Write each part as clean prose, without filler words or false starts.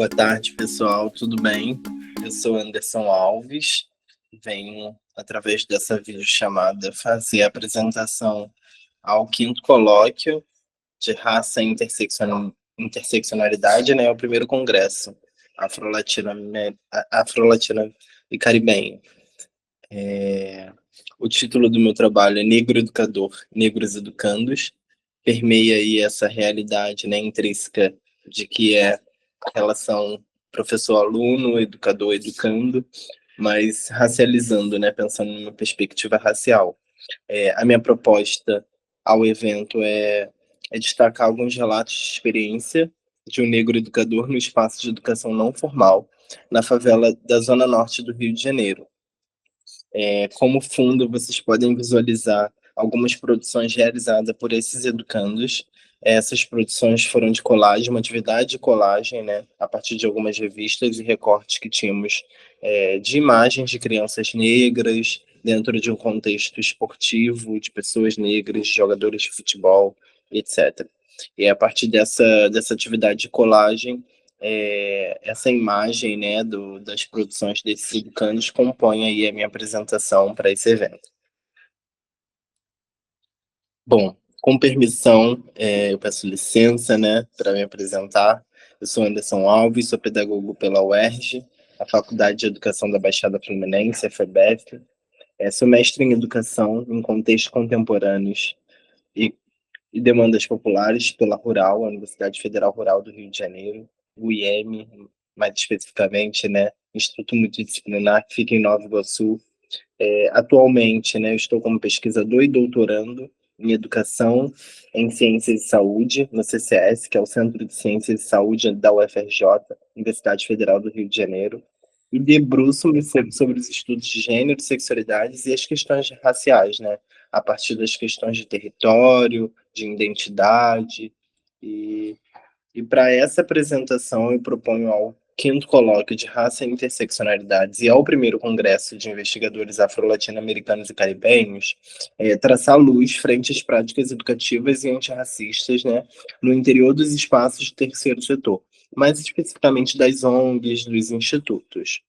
Boa tarde, pessoal, tudo bem? Eu sou Anderson Alves, venho, através dessa videochamada, fazer a apresentação ao quinto colóquio de raça e interseccionalidade, né? O primeiro congresso Afro-Latina e Caribenho. O título do meu trabalho é Negro Educador, Negros Educandos, permeia aí essa realidade, né, intrínseca de que é a relação professor-aluno, educador-educando, mas racializando, né, pensando numa perspectiva racial. A minha proposta ao evento é destacar alguns relatos de experiência de um negro educador no espaço de educação não formal, na favela da Zona Norte do Rio de Janeiro. Como fundo, vocês podem visualizar algumas produções realizadas por esses educandos. Essas produções foram de colagem, uma atividade de colagem, né, a partir de algumas revistas e recortes que tínhamos de imagens de crianças negras dentro de um contexto esportivo, de pessoas negras, jogadores de futebol, etc. E a partir dessa atividade de colagem, essa imagem, né, das produções desses educandos compõe aí a minha apresentação para esse evento. Bom, com permissão, eu peço licença, né, para me apresentar. Eu sou Anderson Alves, sou pedagogo pela UERJ, a Faculdade de Educação da Baixada Fluminense, FEBEF. Sou mestre em Educação em Contextos Contemporâneos e demandas populares pela Rural, a Universidade Federal Rural do Rio de Janeiro, o IEM, mais especificamente, né, Instituto Multidisciplinar, que fica em Nova Iguaçu. Atualmente, né, eu estou como pesquisador e doutorando em Educação em Ciências de Saúde, no CCS, que é o Centro de Ciências de Saúde da UFRJ, Universidade Federal do Rio de Janeiro, e debruço-me sobre os estudos de gênero, sexualidades e as questões raciais, né, a partir das questões de território, de identidade, e, e para essa apresentação eu proponho ao quinto colóquio de raça e interseccionalidades e ao primeiro congresso de investigadores afro-latino-americanos e caribenhos, traçar luz frente às práticas educativas e antirracistas, né, no interior dos espaços do terceiro setor, mais especificamente das ONGs, dos institutos.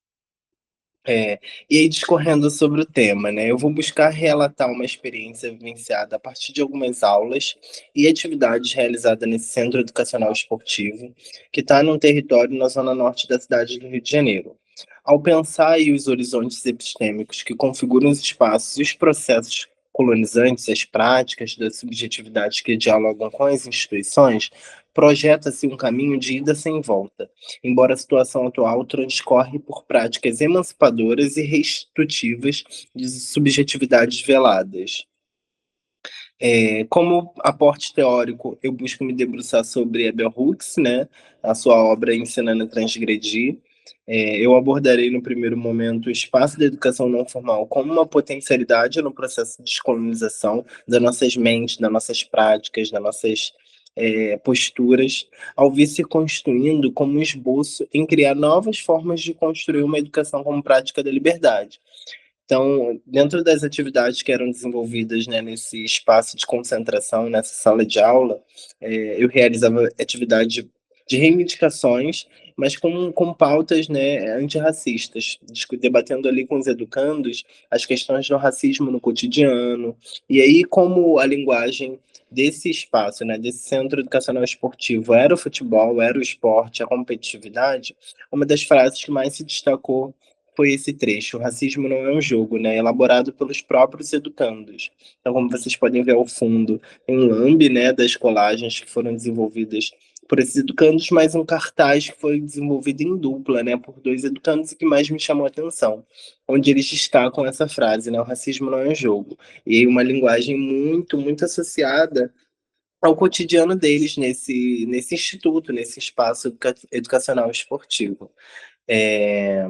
E aí, discorrendo sobre o tema, né, eu vou buscar relatar uma experiência vivenciada a partir de algumas aulas e atividades realizadas nesse centro educacional esportivo, que está num território na zona norte da cidade do Rio de Janeiro. Ao pensar aí os horizontes epistêmicos que configuram os espaços e os processos colonizantes, as práticas das subjetividades que dialogam com as instituições, projeta-se um caminho de ida sem volta, embora a situação atual transcorre por práticas emancipadoras e restitutivas de subjetividades veladas. Como aporte teórico, eu busco me debruçar sobre Bell Hooks, né, a sua obra Ensinando a Transgredir. Eu abordarei no primeiro momento o espaço da educação não formal como uma potencialidade no processo de descolonização das nossas mentes, das nossas práticas, das nossas posturas, ao vir se constituindo como um esboço em criar novas formas de construir uma educação como prática da liberdade. Então, dentro das atividades que eram desenvolvidas, né, nesse espaço de concentração, nessa sala de aula, eu realizava atividade de reivindicações, mas com pautas, né, antirracistas, debatendo ali com os educandos as questões do racismo no cotidiano, e aí como a linguagem desse espaço, né, desse centro educacional esportivo era o futebol, era o esporte, a competitividade, uma das frases que mais se destacou foi esse trecho. O racismo não é um jogo, né? Elaborado pelos próprios educandos. Então, como vocês podem ver ao fundo, tem um lambe, né, das colagens que foram desenvolvidas por esses educandos, mais um cartaz que foi desenvolvido em dupla, né, por dois educandos e que mais me chamou a atenção, onde eles destacam essa frase, né, o racismo não é um jogo. E aí uma linguagem muito, muito associada ao cotidiano deles nesse instituto, nesse espaço educacional esportivo. É,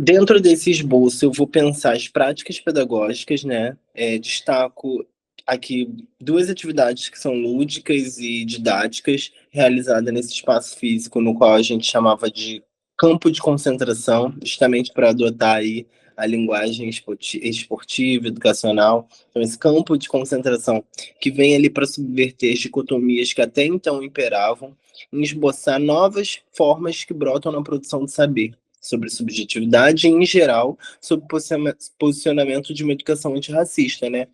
Dentro desse esboço, eu vou pensar as práticas pedagógicas, né? Destaco aqui duas atividades que são lúdicas e didáticas, realizadas nesse espaço físico, no qual a gente chamava de campo de concentração, justamente para adotar aí a linguagem esportiva, educacional. Então, esse campo de concentração que vem ali para subverter as dicotomias que até então imperavam, em esboçar novas formas que brotam na produção de saber, sobre subjetividade e, em geral, sobre posicionamento de uma educação antirracista, né?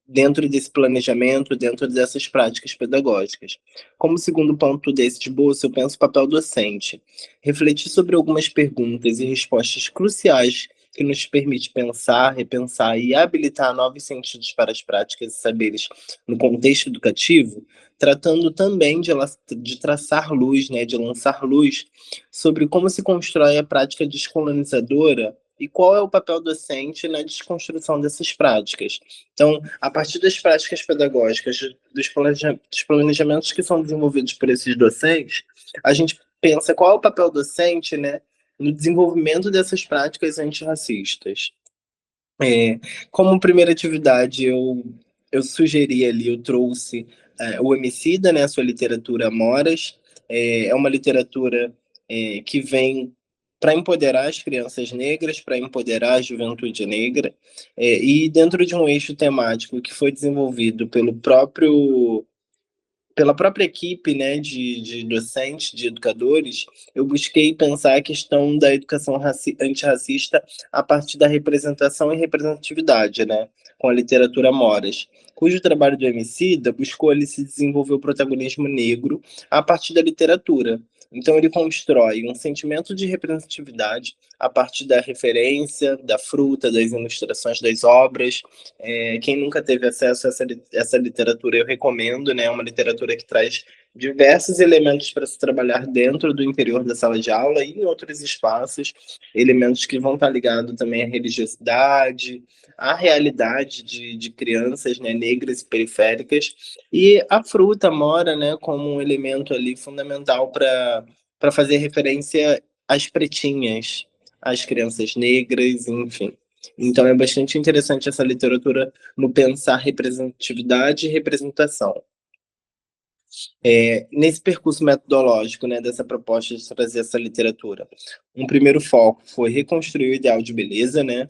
Dentro desse planejamento, dentro dessas práticas pedagógicas. Como segundo ponto desse esboço, eu penso o papel docente. Refletir sobre algumas perguntas e respostas cruciais que nos permite pensar, repensar e habilitar novos sentidos para as práticas e saberes no contexto educativo, tratando também de traçar luz, né, de lançar luz sobre como se constrói a prática descolonizadora e qual é o papel docente na desconstrução dessas práticas. Então, a partir das práticas pedagógicas, dos planejamentos que são desenvolvidos por esses docentes, a gente pensa qual é o papel docente, né, no desenvolvimento dessas práticas antirracistas. Como primeira atividade, eu sugeri ali, eu trouxe o Emicida, né, a sua literatura Amoras. É uma literatura que vem para empoderar as crianças negras, para empoderar a juventude negra, e dentro de um eixo temático que foi desenvolvido pela própria equipe, né, de docentes, de educadores, eu busquei pensar a questão da educação antirracista a partir da representação e representatividade, né, com a literatura Moras, cujo trabalho do Emicida buscou ali se desenvolver o protagonismo negro a partir da literatura. Então ele constrói um sentimento de representatividade a partir da referência, da fruta, das ilustrações das obras. Quem nunca teve acesso a essa literatura, eu recomendo, né? É uma literatura que traz diversos elementos para se trabalhar dentro do interior da sala de aula e em outros espaços, elementos que vão estar ligados também à religiosidade, à realidade de crianças, né, negras e periféricas, e a fruta mora, né, como um elemento ali fundamental para fazer referência às pretinhas, às crianças negras, enfim. Então é bastante interessante essa literatura no pensar representatividade e representação. Nesse percurso metodológico, né, dessa proposta de trazer essa literatura, um primeiro foco foi reconstruir o ideal de beleza, né,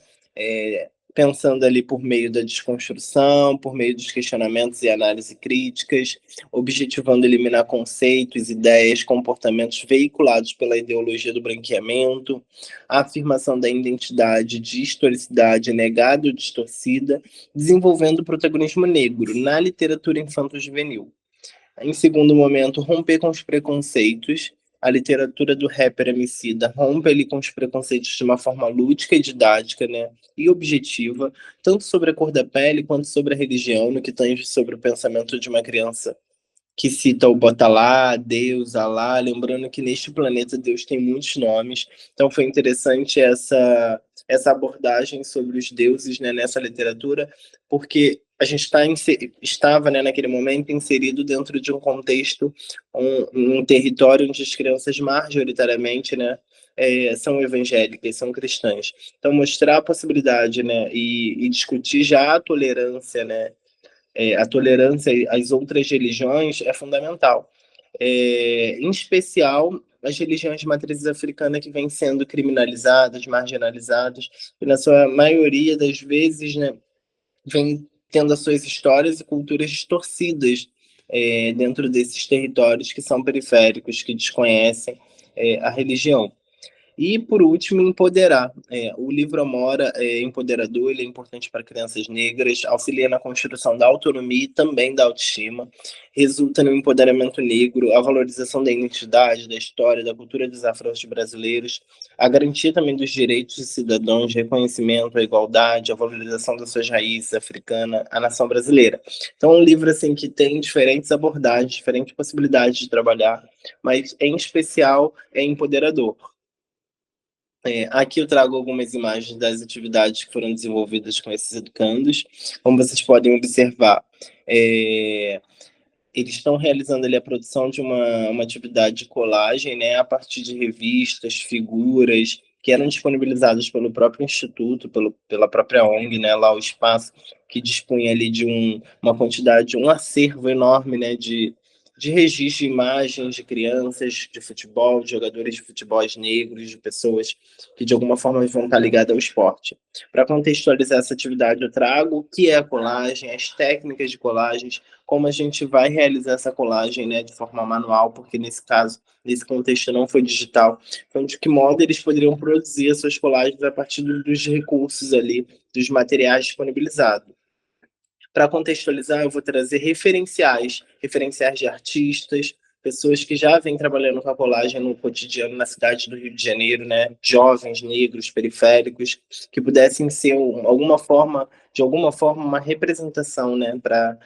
pensando ali por meio da desconstrução, por meio dos questionamentos e análise críticas, objetivando eliminar conceitos, ideias, comportamentos veiculados pela ideologia do branqueamento, a afirmação da identidade de historicidade negada ou distorcida, desenvolvendo o protagonismo negro na literatura infanto-juvenil. Em segundo momento, romper com os preconceitos. A literatura do rapper Emicida rompe ali com os preconceitos de uma forma lúdica e didática, né, e objetiva, tanto sobre a cor da pele quanto sobre a religião, no que tange sobre o pensamento de uma criança que cita o Botalá, Deus, Alá, lembrando que neste planeta Deus tem muitos nomes. Então foi interessante essa abordagem sobre os deuses, né, nessa literatura, porque a gente estava, né, naquele momento inserido dentro de um contexto, um território onde as crianças majoritariamente, né, são evangélicas, são cristãs. Então mostrar a possibilidade, né, e discutir já a tolerância, né, a tolerância às outras religiões é fundamental. Em especial, as religiões de matrizes africana que vêm sendo criminalizadas, marginalizadas, e na sua maioria das vezes, né, vêm tendo as suas histórias e culturas distorcidas dentro desses territórios que são periféricos, que desconhecem a religião. E, por último, empoderar. O livro Amora é empoderador, ele é importante para crianças negras, auxilia na construção da autonomia e também da autoestima, resulta no empoderamento negro, a valorização da identidade, da história, da cultura dos afro-brasileiros, a garantia também dos direitos de cidadãos, reconhecimento, a igualdade, a valorização das suas raízes africanas, a nação brasileira. Então, é um livro assim, que tem diferentes abordagens, diferentes possibilidades de trabalhar, mas, em especial, é empoderador. Aqui eu trago algumas imagens das atividades que foram desenvolvidas com esses educandos. Como vocês podem observar, eles estão realizando ali a produção de uma atividade de colagem, né, a partir de revistas, figuras, que eram disponibilizadas pelo próprio Instituto, pela própria ONG, né, lá o espaço que dispunha ali de uma quantidade, um acervo enorme, né, de registro de imagens de crianças de futebol, de jogadores de futebol negros, de pessoas que de alguma forma vão estar ligadas ao esporte. Para contextualizar essa atividade, eu trago o que é a colagem, as técnicas de colagens, como a gente vai realizar essa colagem, né, de forma manual, porque nesse caso, nesse contexto não foi digital. Então, de que modo eles poderiam produzir as suas colagens a partir dos recursos ali, dos materiais disponibilizados. Para contextualizar, eu vou trazer referenciais de artistas, pessoas que já vêm trabalhando com a colagem no cotidiano na cidade do Rio de Janeiro, né? Jovens, negros, periféricos, que pudessem ser de alguma forma, uma representação, né? Para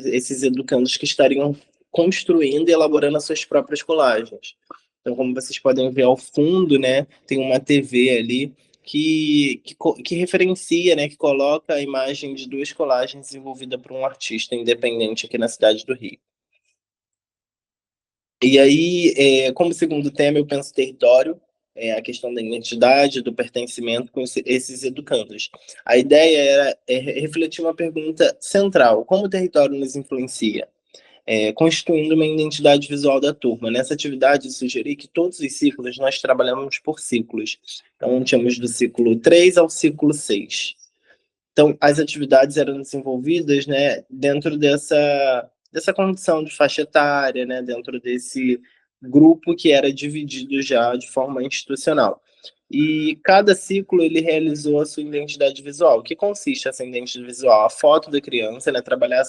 esses educandos que estariam construindo e elaborando as suas próprias colagens. Então, como vocês podem ver ao fundo, né? Tem uma TV ali que referencia, né, que coloca a imagem de duas colagens desenvolvida por um artista independente aqui na cidade do Rio. E aí, como segundo tema, eu penso território, a questão da identidade, do pertencimento com esses educandos. A ideia é refletir uma pergunta central: como o território nos influencia? Constituindo uma identidade visual da turma. Nessa atividade, sugeri que todos os ciclos nós trabalhamos por ciclos. Então, tínhamos do ciclo 3 ao ciclo 6. Então, as atividades eram desenvolvidas, né, dentro dessa condição de faixa etária, né, dentro desse grupo que era dividido já de forma institucional. E cada ciclo ele realizou a sua identidade visual. O que consiste essa identidade visual? A foto da criança, né, trabalhar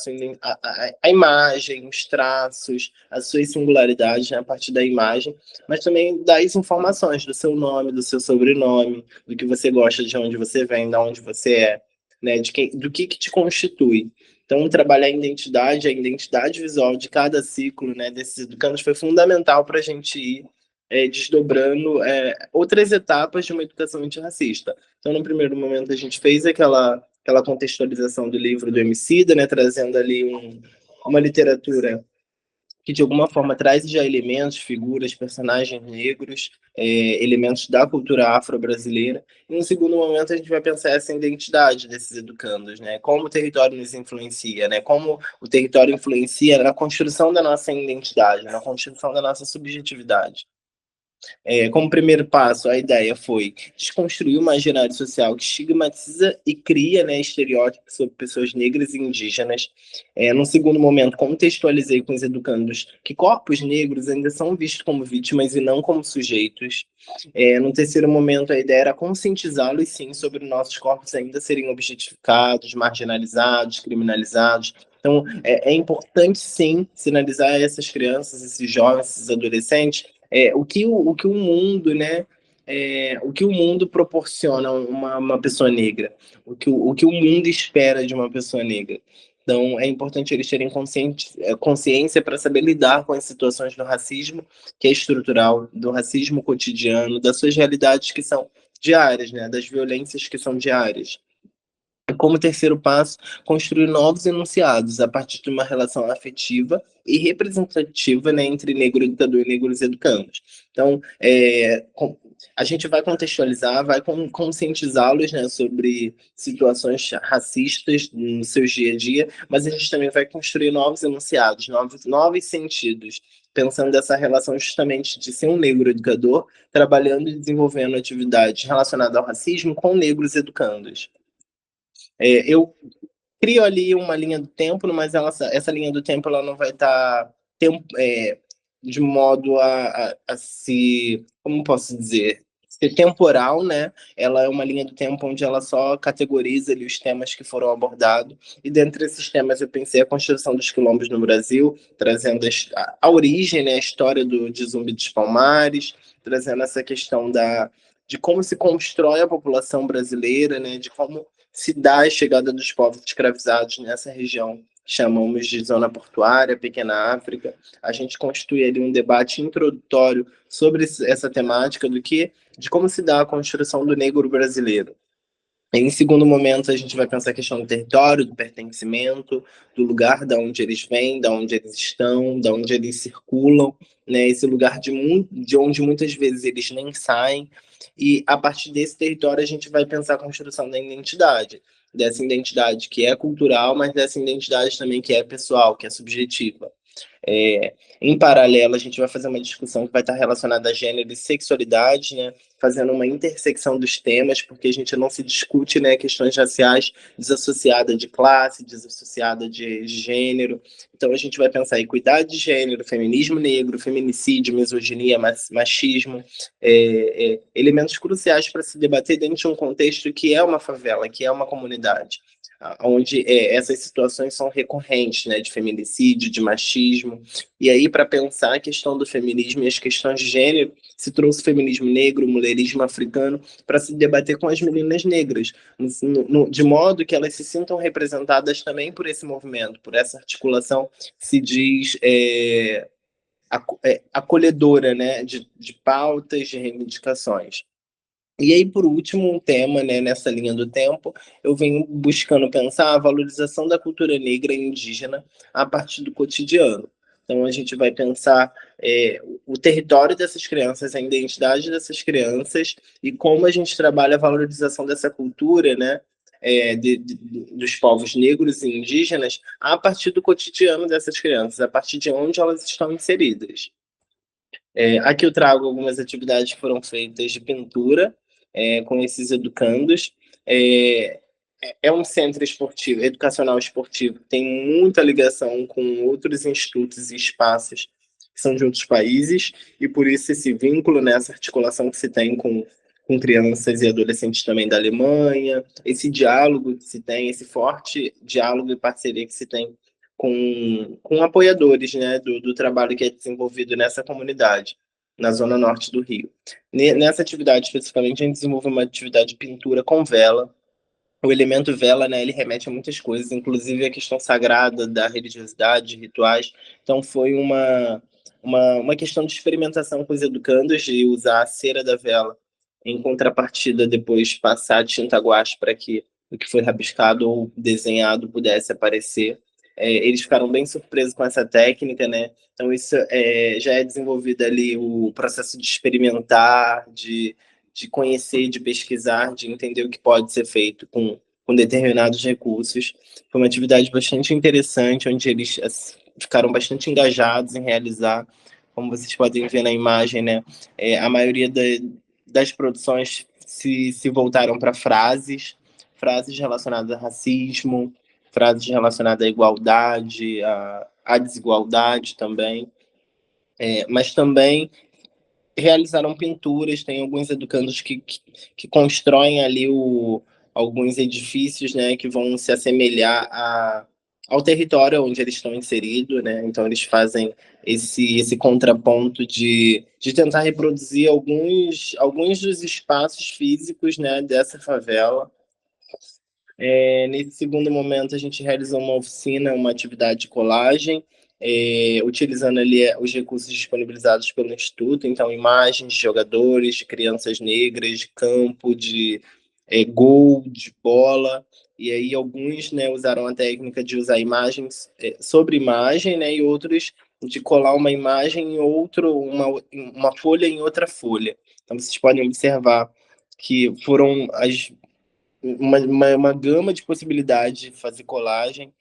a imagem, os traços, as suas singularidades, né, a partir da imagem, mas também das informações do seu nome, do seu sobrenome, do que você gosta, de onde você vem, de onde você é, né, do que te constitui. Então, trabalhar a identidade visual de cada ciclo, né, desses educandos foi fundamental para a gente ir desdobrando outras etapas de uma educação antirracista. Então, no primeiro momento, a gente fez aquela contextualização do livro do Emicida, né, trazendo ali uma literatura que de alguma forma traz já elementos, figuras, personagens negros, elementos da cultura afro-brasileira. E no segundo momento a gente vai pensar essa identidade desses educandos, né? Como o território nos influencia, né? Como o território influencia na construção da nossa identidade, na construção da nossa subjetividade. Como primeiro passo, a ideia foi desconstruir o imaginário social que estigmatiza e cria, né, estereótipos sobre pessoas negras e indígenas. Num segundo momento, contextualizei com os educandos que corpos negros ainda são vistos como vítimas e não como sujeitos. No terceiro momento, a ideia era conscientizá-los, sim, sobre nossos corpos ainda serem objetificados, marginalizados, criminalizados. Então, é importante, sim, sinalizar a essas crianças, esses jovens, esses adolescentes, o que o mundo, né? O que o mundo proporciona a uma pessoa negra, o que o mundo espera de uma pessoa negra. Então, é importante eles terem consciência para saber lidar com as situações do racismo, que é estrutural, do racismo cotidiano, das suas realidades que são diárias, né? Das violências que são diárias. Como terceiro passo, construir novos enunciados a partir de uma relação afetiva e representativa, né, entre negro educador e negros educandos. Então, a gente vai contextualizar, vai conscientizá-los, né, sobre situações racistas no seu dia a dia, mas a gente também vai construir novos enunciados, novos sentidos, pensando nessa relação justamente de ser um negro educador, trabalhando e desenvolvendo atividades relacionadas ao racismo com negros educandos. Eu crio ali uma linha do tempo, mas essa linha do tempo ela não vai estar de modo a se, como posso dizer, ser temporal, né? Ela é uma linha do tempo onde ela só categoriza ali os temas que foram abordados, e dentre esses temas eu pensei a construção dos quilombos no Brasil, trazendo a origem, né, a história de Zumbi dos Palmares, trazendo essa questão de como se constrói a população brasileira, né, de como se dá a chegada dos povos escravizados nessa região que chamamos de Zona Portuária, Pequena África. A gente constitui ali um debate introdutório sobre essa temática de como se dá a construção do negro brasileiro. Em segundo momento, a gente vai pensar a questão do território, do pertencimento, do lugar da onde eles vêm, da onde eles estão, da onde eles circulam, né? Esse lugar de onde muitas vezes eles nem saem. E a partir desse território, a gente vai pensar a construção da identidade, dessa identidade que é cultural, mas dessa identidade também que é pessoal, que é subjetiva. Em paralelo, a gente vai fazer uma discussão que vai estar relacionada a gênero e sexualidade, né? Fazendo uma intersecção dos temas, porque a gente não se discute, né, questões raciais desassociada de classe, desassociada de gênero. Então a gente vai pensar em equidade de gênero, feminismo negro, feminicídio, misoginia, machismo, elementos cruciais para se debater dentro de um contexto que é uma favela, que é uma comunidade, onde essas situações são recorrentes, né, de feminicídio, de machismo. E aí, para pensar a questão do feminismo e as questões de gênero, se trouxe o feminismo negro, o mulherismo africano, para se debater com as meninas negras, de modo que elas se sintam representadas também por esse movimento, por essa articulação que se diz acolhedora, né, de pautas, de reivindicações. E aí, por último, um tema, né, nessa linha do tempo, eu venho buscando pensar a valorização da cultura negra e indígena a partir do cotidiano. Então, a gente vai pensar o território dessas crianças, a identidade dessas crianças e como a gente trabalha a valorização dessa cultura, né, dos povos negros e indígenas a partir do cotidiano dessas crianças, a partir de onde elas estão inseridas. Aqui eu trago algumas atividades que foram feitas de pintura com esses educandos. É, é um centro esportivo, educacional esportivo, tem muita ligação com outros institutos e espaços que são de outros países, e por isso esse vínculo, nessa articulação que se tem com crianças e adolescentes também da Alemanha, esse diálogo que se tem, esse forte diálogo e parceria que se tem com apoiadores, né, do trabalho que é desenvolvido nessa comunidade, na zona norte do Rio. Nessa atividade, especificamente, a gente desenvolveu uma atividade de pintura com vela. O elemento vela, né, ele remete a muitas coisas, inclusive a questão sagrada da religiosidade, rituais. Então, foi uma questão de experimentação com os educandos, de usar a cera da vela em contrapartida, depois passar tinta guache para que o que foi rabiscado ou desenhado pudesse aparecer. Eles ficaram bem surpresos com essa técnica, né? Então, isso já é desenvolvido ali o processo de experimentar, de conhecer, de pesquisar, de entender o que pode ser feito com determinados recursos. Foi uma atividade bastante interessante, onde eles ficaram bastante engajados em realizar, como vocês podem ver na imagem, né? A maioria das produções se voltaram para frases relacionadas a racismo, frases relacionadas à igualdade, à desigualdade também, mas também realizaram pinturas, tem alguns educandos que constroem ali alguns edifícios, né, que vão se assemelhar ao território onde eles estão inseridos, né, então eles fazem esse contraponto de tentar reproduzir alguns dos espaços físicos, né, dessa favela. Nesse segundo momento, a gente realizou uma oficina, uma atividade de colagem, utilizando ali os recursos disponibilizados pelo Instituto, então imagens de jogadores, de crianças negras, de campo, de gol, de bola, e aí alguns, né, usaram a técnica de usar imagens sobre imagem, né, e outros de colar uma imagem em uma folha em outra folha. Então vocês podem observar que foram uma gama de possibilidades de fazer colagem,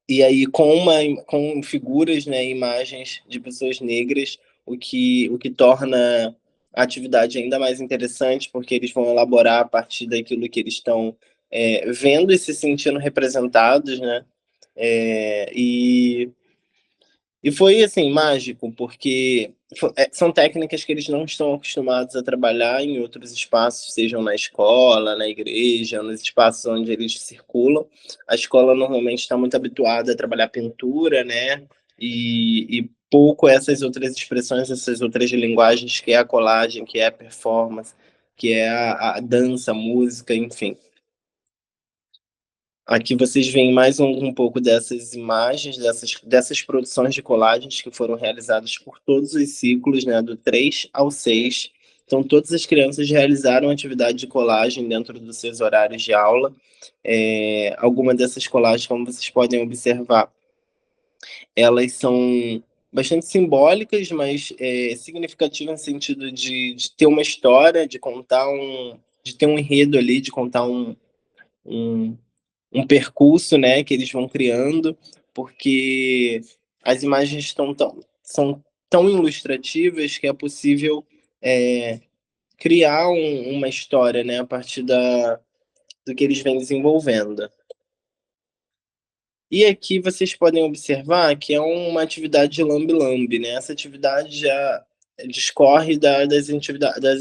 e aí com figuras, né, imagens de pessoas negras, o que torna a atividade ainda mais interessante, porque eles vão elaborar a partir daquilo que eles estão vendo e se sentindo representados, né, e foi, assim, mágico, porque são técnicas que eles não estão acostumados a trabalhar em outros espaços, sejam na escola, na igreja, nos espaços onde eles circulam. A escola normalmente está muito habituada a trabalhar pintura, né? E pouco essas outras expressões, essas outras linguagens, que é a colagem, que é a performance, que é a dança, a música, enfim. Aqui vocês veem mais um pouco dessas imagens, dessas produções de colagens que foram realizadas por todos os ciclos, né, do 3 ao 6. Então, todas as crianças realizaram atividade de colagem dentro dos seus horários de aula. Algumas dessas colagens, como vocês podem observar, elas são bastante simbólicas, mas significativas no sentido de ter uma história, de ter um enredo ali, de contar um percurso, né, que eles vão criando. porque as imagens são tão ilustrativas que é possível é, criar uma história, né, a partir do que eles vêm desenvolvendo. E aqui vocês podem observar que é uma atividade de lambe-lambe, né? Essa atividade já discorre das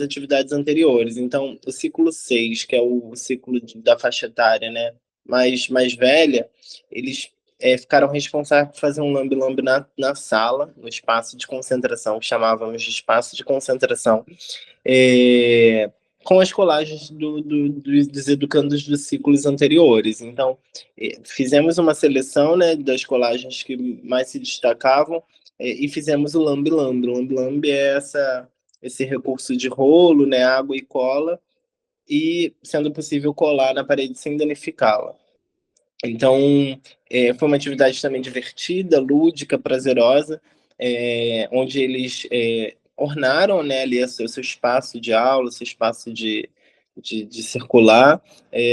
atividades anteriores. Então, o ciclo 6, que é o ciclo da faixa etária, né, mais velha, eles ficaram responsáveis por fazer um lambe-lambe na sala, no espaço de concentração, que chamávamos de espaço de concentração, é, com as colagens dos educandos dos ciclos anteriores. Então, fizemos uma seleção, né, das colagens que mais se destacavam, e fizemos o lambe-lambe. O lambe-lambe é esse recurso de rolo, né, água e cola, e, sendo possível, colar na parede sem danificá-la. Então, foi uma atividade também divertida, lúdica, prazerosa, onde eles ornaram, né, ali seu espaço de aula, seu espaço de circular,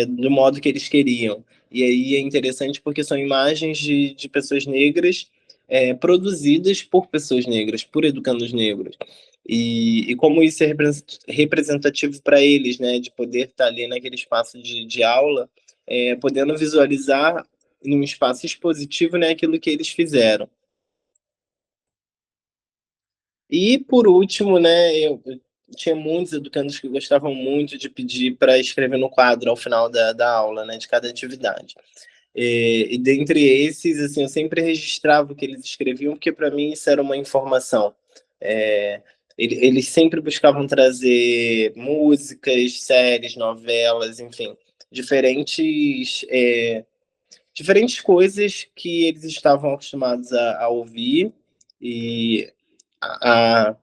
do modo que eles queriam. E aí é interessante porque são imagens de pessoas negras produzidas por pessoas negras, por educandos negros. E como isso é representativo para eles, né, de poder estar ali naquele espaço de aula, podendo visualizar num espaço expositivo, né, aquilo que eles fizeram. E por último, né, eu tinha muitos educandos que gostavam muito de pedir para escrever no quadro ao final da aula, né, de cada atividade. E dentre esses, assim, eu sempre registrava o que eles escreviam, porque para mim isso era uma informação. É, eles sempre buscavam trazer músicas, séries, novelas, enfim, diferentes diferentes coisas que eles estavam acostumados a ouvir e a,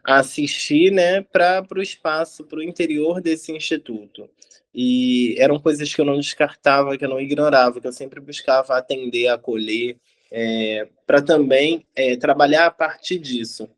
a assistir, né, para o espaço, para o interior desse instituto. E eram coisas que eu não descartava, que eu não ignorava, que eu sempre buscava atender, acolher, para também trabalhar a partir disso.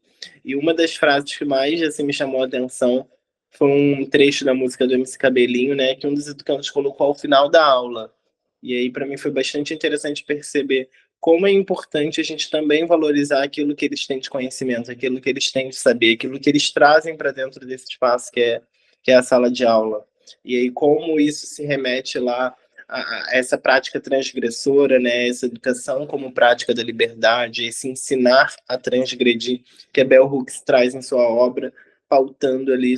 E uma das frases que mais assim, me chamou a atenção foi um trecho da música do MC Cabelinho, né, que um dos educantes colocou ao final da aula. E aí, para mim, foi bastante interessante perceber como é importante a gente também valorizar aquilo que eles têm de conhecimento, aquilo que eles têm de saber, aquilo que eles trazem para dentro desse espaço que é a sala de aula. E aí, como isso se remete lá a essa prática transgressora, né, essa educação como prática da liberdade, esse ensinar a transgredir, que a Bell Hooks traz em sua obra, pautando ali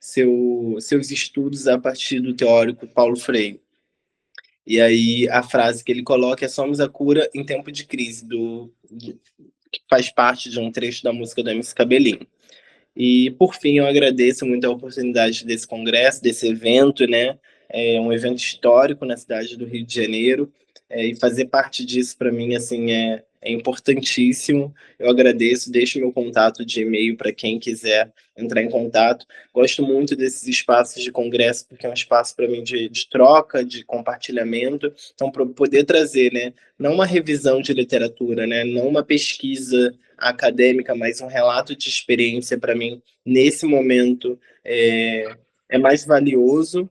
seus estudos a partir do teórico Paulo Freire. E aí a frase que ele coloca é somos a cura em tempo de crise, que faz parte de um trecho da música do MC Cabelinho. E, por fim, eu agradeço muito a oportunidade desse congresso, desse evento, né? É um evento histórico na cidade do Rio de Janeiro, e fazer parte disso, para mim, assim, é importantíssimo. Eu agradeço, deixo meu contato de e-mail para quem quiser entrar em contato. Gosto muito desses espaços de congresso, porque é um espaço para mim de troca, de compartilhamento. Então, para poder trazer, né, não uma revisão de literatura, né, não uma pesquisa acadêmica, mas um relato de experiência para mim nesse momento é mais valioso,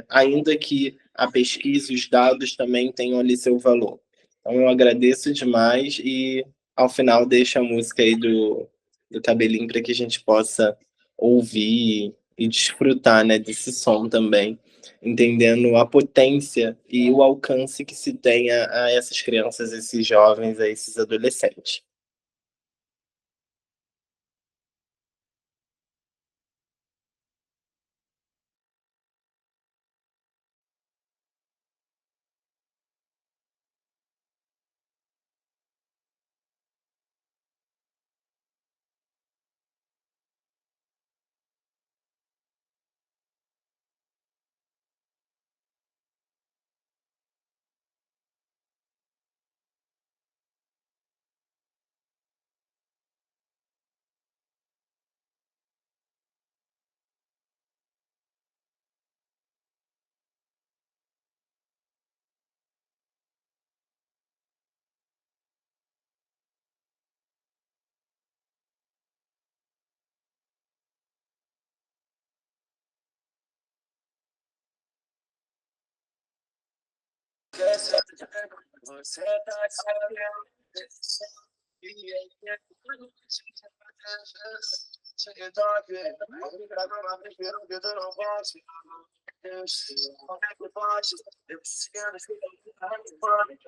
ainda que a pesquisa e os dados também tenham ali seu valor. Então eu agradeço demais e ao final deixo a música aí do Cabelinho para que a gente possa ouvir e desfrutar, né, desse som também, entendendo a potência e o alcance que se tem a essas crianças, esses jovens, a esses adolescentes. Você tá sabendo. TikTok, agora prefiro que tu não poste. Eu sei como é que pode. Eu preciso que tu pode.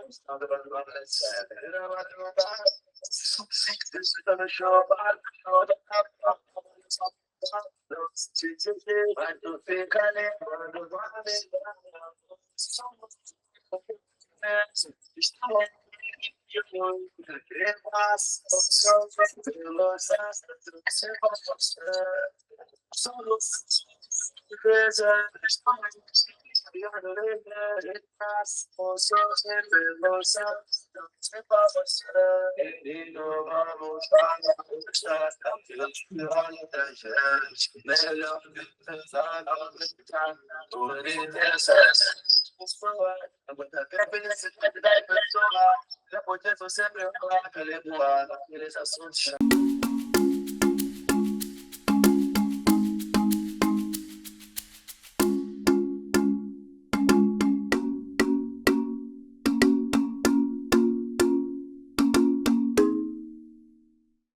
Você tá no show, mas tu fica lembrando, vai melhor depois eu sempre falar que ele é boa, aqueles assuntos.